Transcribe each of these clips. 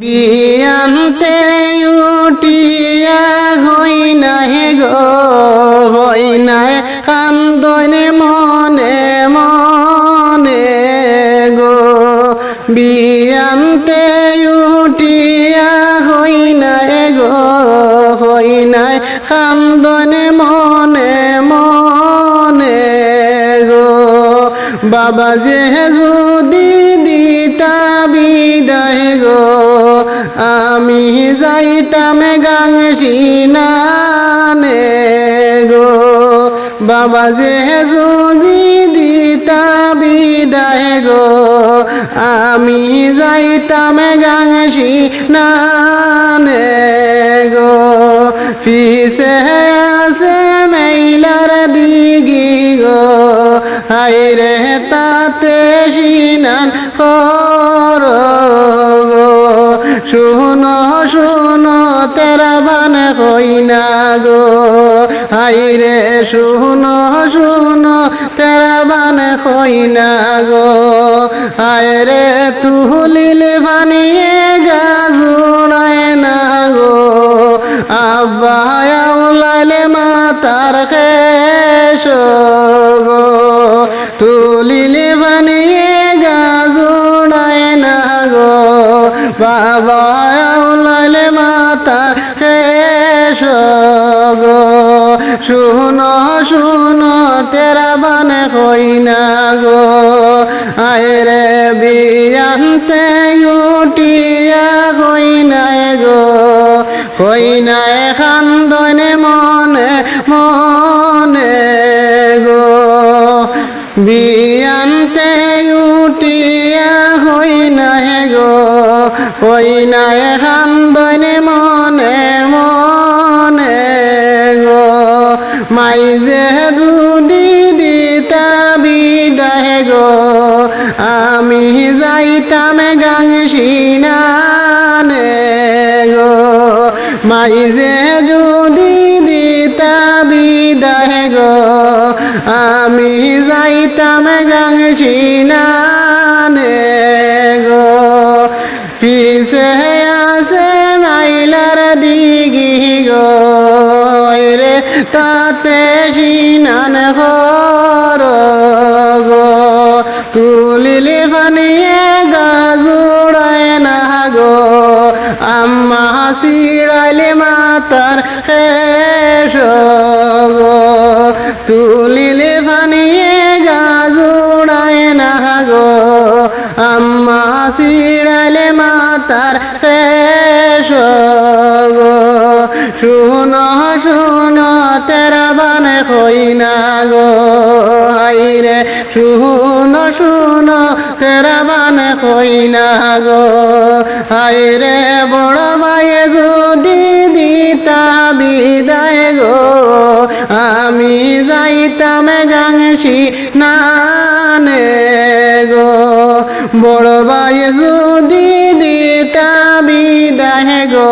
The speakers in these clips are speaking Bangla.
বিয়ান্তে উঠিয়া হই নাহে গো হই নাই কান্দনে মনে মনে গো বিয়ান্তে উঠিয়া হই নাই গো হই নাই কান্দনে মনে মনে গো বাবা যে যদি দিতা বিদায় গো আমি যাইতাম গাংসিনানে গো বাবা যে যদি দিতা বিদায় গো আমি যাইতাম গাংসিনানে গো পিছে আছে মেইলার দিগি গো হাইরে তাতে সিনান কর গো শুনো শুনো তেরা বান কই না গো হাইরে শুনো শুনো তেরা বান কই না গো হাইরে তুলিলে ভানিয়ে গাজুড়ায় না গো আব্বা আউলালে মাতার খেস গো তুলিলে ভানিয়ে গাজুড়ায় না গো বাবা আউলালে মাতার খেস গো শুনো শুনো তেরা বান কই না গো আয়রে বিয়ান্তে উঠিয়া কই নাই গো কই নাই কান্দনে মনে মনে গো বিয়ান্তে উঠিয়া কই নাই গো কই নাই কান্দনে মনে মনে গো মাই যে দুদি দিতা বিদায় গো আমি যাইতাম গাংসিনানে গো মাই যে যদি দিতা বিদায় গো আমি যাইতাম গাংসিনানে গো পিছে আছে মাইলার দিগি গো রে তাতে সিনান কর গো তুলিলে ফানিয়ে গাজুড়ায় না গো আম্মা সিড়াইলে মাতার খেস গো তুলিলে ফানিয়ে গাজুড়ায় না গো আম্মা সিড়াইলে মাতার খেস গো শুনো শুনো তেরা বান কই না গো হাইরে শুনো শুনো তেরা বান কই না গো হাইরে বড় মায়ে যদি দিতা বিদায় গো আমি যাইতাম গাংসিনানে গো বড় মায়ে যদি দিতা বিদায় গো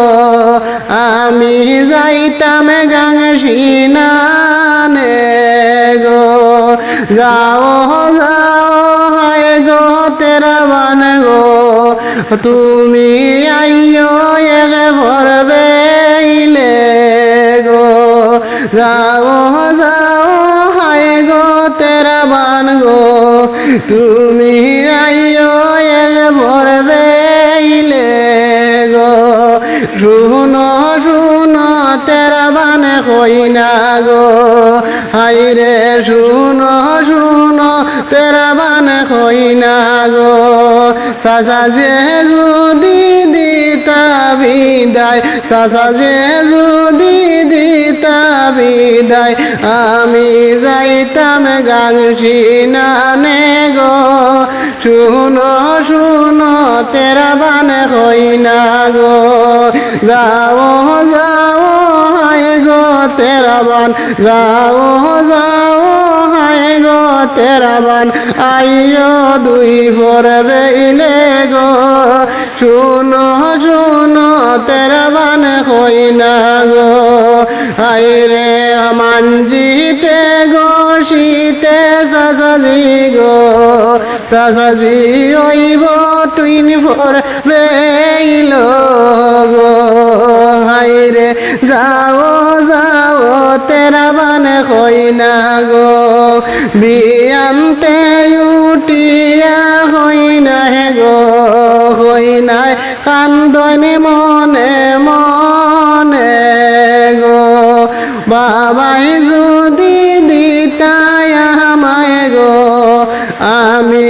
আমি যাইতাম গাংসিনানে গো যাও যাও হায় গো তেরা বান গো তুমি আইও একে ভরবেইলে গো যাও যাও হায় গো তেরা বান গো তুমি আইও একে ভরবেইলে গো শুনো শুনো তেরা বান কই না গো হাইরে শুনো শুনো তেরা বান কই না গো চাচা যে যদি দিতা বিদায় চাচা যে যদি দিতা বিদায় আমি যাইতাম গাংসিনানে গো শুনো শুনো তেরা বান কই না গো যাও যাও হায় গো তেরা বান যাও যাও হায় গো তেরা বান আইও দুই পরবেইলে গো শুনো শুনো তেরা বান কই না গো হাইরে মানজিতে গো শীতে চাচাজি গো চাচাজি ওইব তুই ফর বেইল বিয়ান্তে উঠিয়া হই নাই গো হই নাই কান্দনি মনে মনে গো বাবাই যদি দিতাই আমায় গো আমি